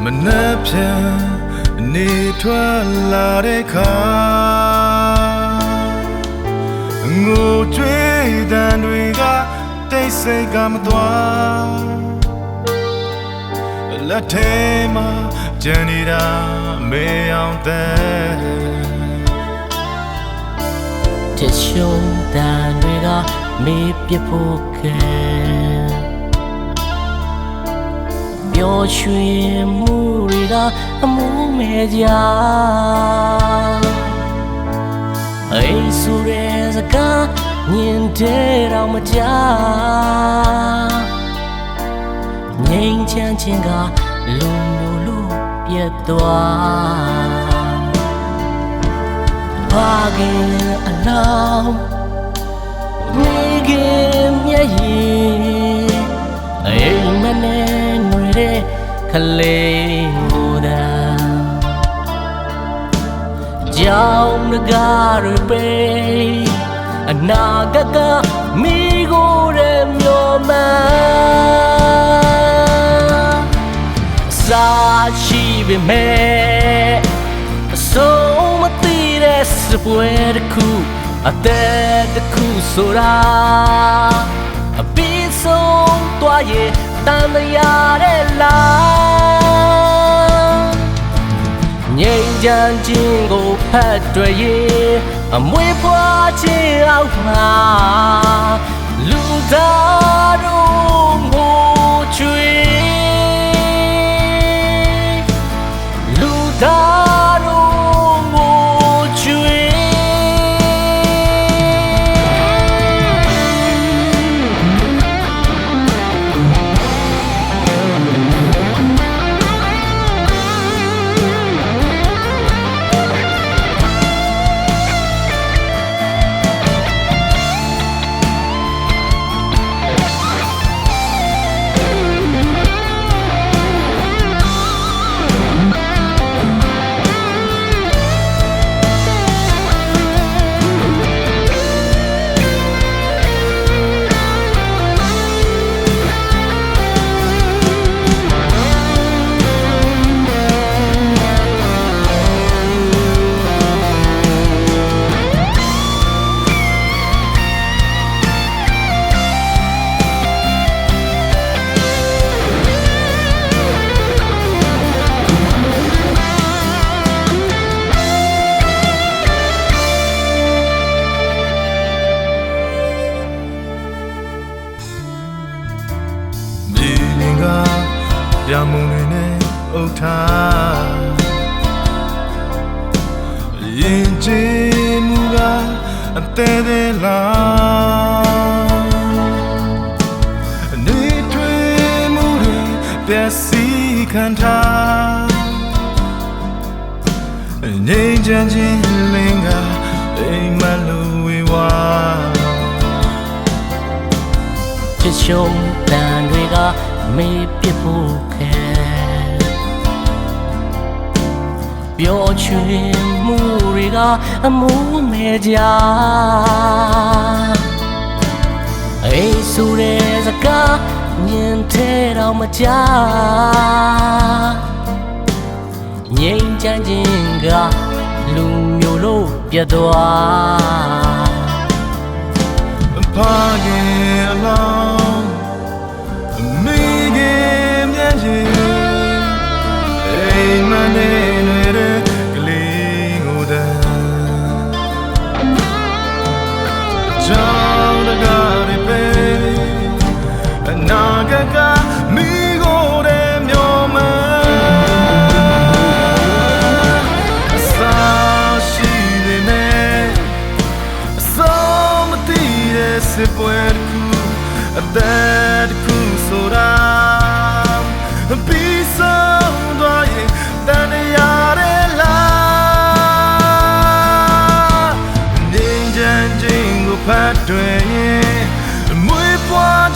မနှက်ဖြန်နေထွက်လာတဲ့ခါငိုကြွေးတန်တွေကတိတ်ဆိတ်ကမသွားလက်ထဲမှာကြံနေတာမေအောင်တဲ့တရှုံးတန်တွေကမေးပြဖို့ခဲပျော်ရွှင်မှုတွေကအမှုမဲ့ကြအိမ်ဆိုတဲ့စကားညင်တဲ့တော့မကြငြိမ်ချမ်းခြင်းကလုံလို့လို့ပြတ်သွားဘာကင်အလောင်းမိခင်မျက်ရည်အိမ်မနဲ့ຫນွေတဲ့ခလေးမို့တာကြောင်တကားတွေပဲအနာဂတ်ကမိကိုယ်ရဲ့မျောမှန်းစာရှိပေမဲ့အဆုံးမသိတဲ့စပွဲတစ်ခုအသက်တစ်ခုဆိုတာအပြီးဆုံးသွားရဲ့တန်တရားတဲ့လားငြိမ်ချမ်းခြင်းကိုဖတ်တွေ့ရင်အမွေဖွားခြင်းအောက်မှာလူသားတို့ငိုချွေလူသားတို့ငိုချွေပြမုံတွေနဲ့အုပ်ထားရင်ကျင်းမူကအသေးသေးလားနေထွေးမှုတွေပျက်စီးခံထားငြိမ်ချမ်းခြင်းလင်းကအိမ်မလို့ဝေဝါချစ်ရှုံးတန်တွေကမေးပြဖို့ခဲပျော်ရွှင်မှုတွေကအမှုမဲ့ကြအိမ်ဆိုတဲ့စကားညင်တဲ့တော့မကြငြိမ်ချမ်းခြင်းကလူမျိုးလို့ပြတ်သွားဘာကင်အလောင်းမိခင်မျက်ရည်အိမ်မနဲ့ຫນွေတဲ့ကလေးကိုတန်းကြောင်တကားတွေပဲ ကမိကိုယ်တည်းမျောမှန်းအစာရှိပေမဲ့အစောမသိတဲ့စစ်ပွဲတစ်ခုအသက်တစ်ခုဆိုတာပြီးဆုံးသွားရင်တန်တရားရဲ့လားငြိမ်းချမ်းခြင်းကိုဖတ်တွေ့ရင်မွေးဖွား